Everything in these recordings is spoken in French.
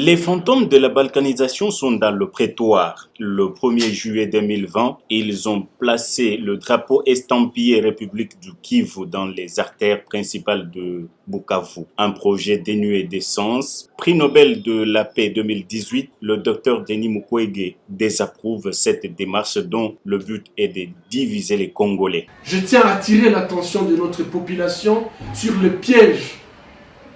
Les fantômes de la balkanisation sont dans le prétoire. Le 1er juillet 2020, ils ont placé le drapeau estampillé République du Kivu dans les artères principales de Bukavu. Un projet dénué d'essence. Prix Nobel de la paix 2018, le docteur Denis Mukwege désapprouve cette démarche dont le but est de diviser les Congolais. Je tiens à attirer l'attention de notre population sur le piège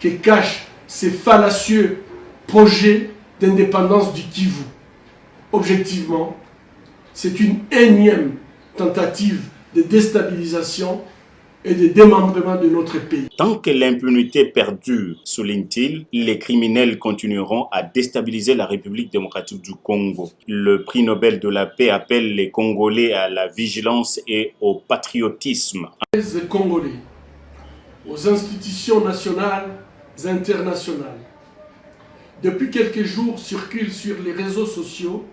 que cachent ces fallacieux projet d'indépendance du Kivu. Objectivement, c'est une énième tentative de déstabilisation et de démembrement de notre pays. Tant que l'impunité perdure, souligne-t-il, les criminels continueront à déstabiliser la République démocratique du Congo. Le prix Nobel de la paix appelle les Congolais à la vigilance et au patriotisme. Les Congolais, aux institutions nationales et internationales. Depuis quelques jours, circulent sur les réseaux sociaux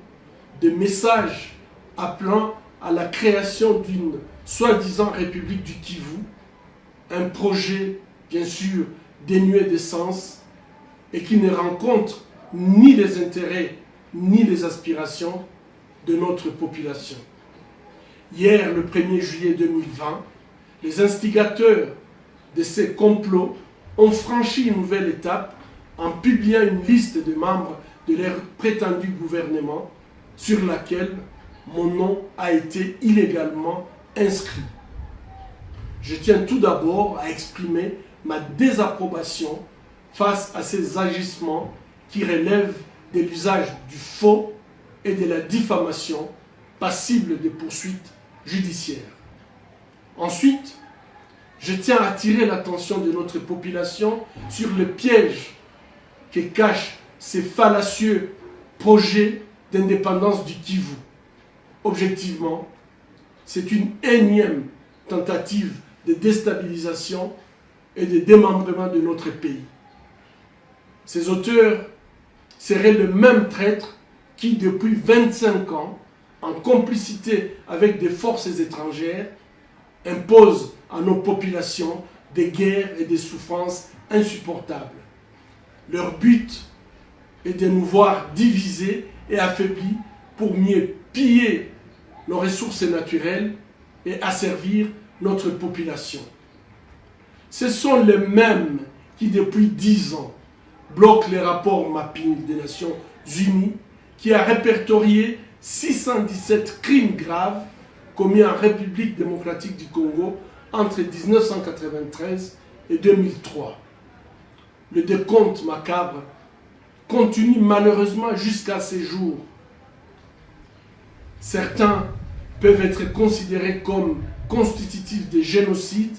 des messages appelant à la création d'une soi-disant République du Kivu, un projet bien sûr dénué de sens et qui ne rencontre ni les intérêts ni les aspirations de notre population. Hier, le 1er juillet 2020, les instigateurs de ces complots ont franchi une nouvelle étape en publiant une liste de membres de leur prétendu gouvernement sur laquelle mon nom a été illégalement inscrit. Je tiens tout d'abord à exprimer ma désapprobation face à ces agissements qui relèvent de l'usage du faux et de la diffamation passible de poursuites judiciaires. Ensuite, je tiens à attirer l'attention de notre population sur le piège que cachent ces fallacieux projets d'indépendance du Kivu. Objectivement, c'est une énième tentative de déstabilisation et de démembrement de notre pays. Ces auteurs seraient le même traître qui, depuis 25 ans, en complicité avec des forces étrangères, imposent à nos populations des guerres et des souffrances insupportables. Leur but est de nous voir divisés et affaiblis pour mieux piller nos ressources naturelles et asservir notre population. Ce sont les mêmes qui, depuis 10 ans, bloquent les rapports mapping des Nations Unies qui a répertorié 617 crimes graves commis en République démocratique du Congo entre 1993 et 2003. Le décompte macabre continue malheureusement jusqu'à ces jours. Certains peuvent être considérés comme constitutifs de génocide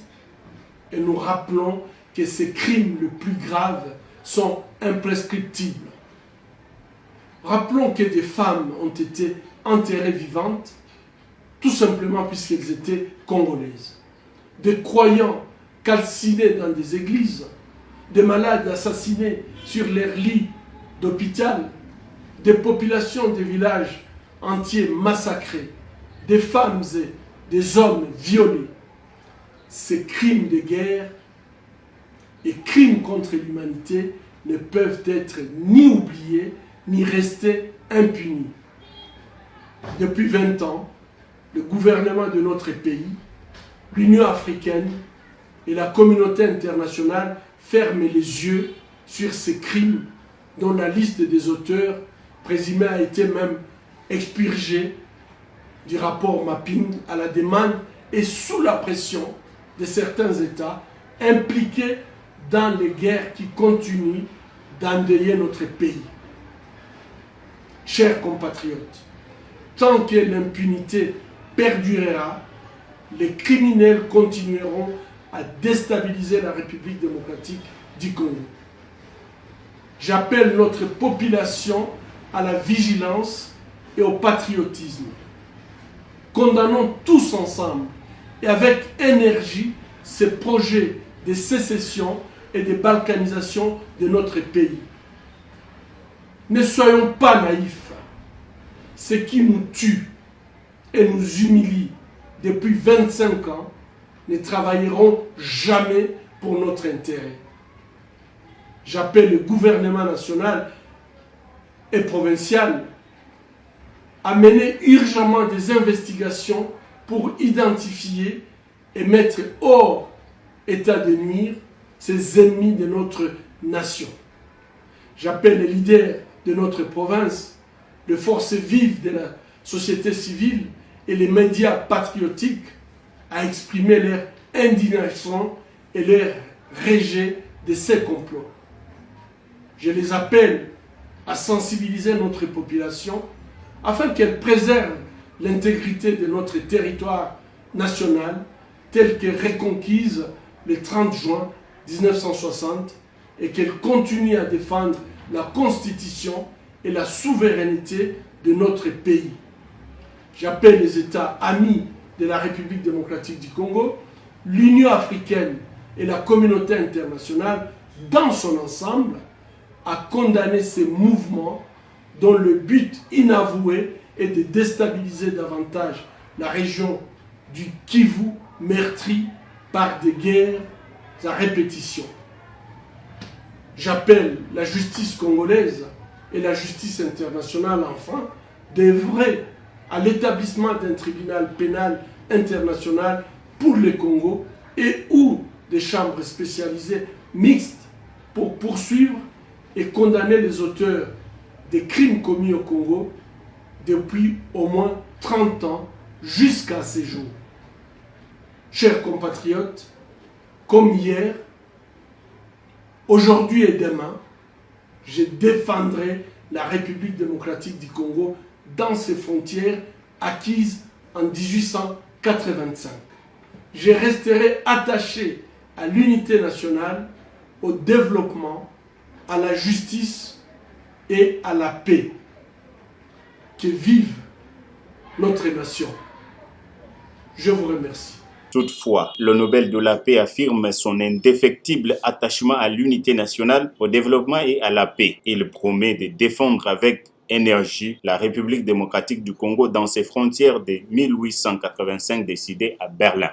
et nous rappelons que ces crimes les plus graves sont imprescriptibles. Rappelons que des femmes ont été enterrées vivantes tout simplement puisqu'elles étaient congolaises. Des croyants calcinés dans des églises, des malades assassinés sur leurs lits d'hôpital, des populations des villages entiers massacrés, des femmes et des hommes violés. Ces crimes de guerre et crimes contre l'humanité ne peuvent être ni oubliés ni rester impunis. Depuis 20 ans, le gouvernement de notre pays, l'Union africaine et la communauté internationale ferment les yeux sur ces crimes dont la liste des auteurs présumés a été même expurgée du rapport mapping à la demande et sous la pression de certains États impliqués dans les guerres qui continuent d'endeuiller notre pays. Chers compatriotes, tant que l'impunité perdurera, les criminels continueront à déstabiliser la République démocratique du Congo. J'appelle notre population à la vigilance et au patriotisme. Condamnons tous ensemble et avec énergie ces projets de sécession et de balkanisation de notre pays. Ne soyons pas naïfs. Ce qui nous tue et nous humilie depuis 25 ans ne travailleront jamais pour notre intérêt. J'appelle le gouvernement national et provincial à mener urgemment des investigations pour identifier et mettre hors état de nuire ces ennemis de notre nation. J'appelle les leaders de notre province, les forces vives de la société civile et les médias patriotiques à exprimer leur indignation et leur rejet de ces complots. Je les appelle à sensibiliser notre population afin qu'elle préserve l'intégrité de notre territoire national tel que reconquise le 30 juin 1960 et qu'elle continue à défendre la Constitution et la souveraineté de notre pays. J'appelle les États amis de la République démocratique du Congo, l'Union africaine et la communauté internationale dans son ensemble à condamner ces mouvements dont le but inavoué est de déstabiliser davantage la région du Kivu meurtrie par des guerres à répétition. J'appelle la justice congolaise et la justice internationale enfin d'œuvrer à l'établissement d'un tribunal pénal international pour le Congo et ou des chambres spécialisées mixtes pour poursuivre et condamner les auteurs des crimes commis au Congo depuis au moins 30 ans jusqu'à ces jours. Chers compatriotes, comme hier, aujourd'hui et demain, je défendrai la République démocratique du Congo dans ses frontières acquises en 1885. Je resterai attaché à l'unité nationale, au développement, à la justice et à la paix. Que vive notre nation. Je vous remercie. Toutefois, le Nobel de la paix affirme son indéfectible attachement à l'unité nationale, au développement et à la paix. Il promet de défendre avec énergie la République démocratique du Congo dans ses frontières de 1885 décidées à Berlin.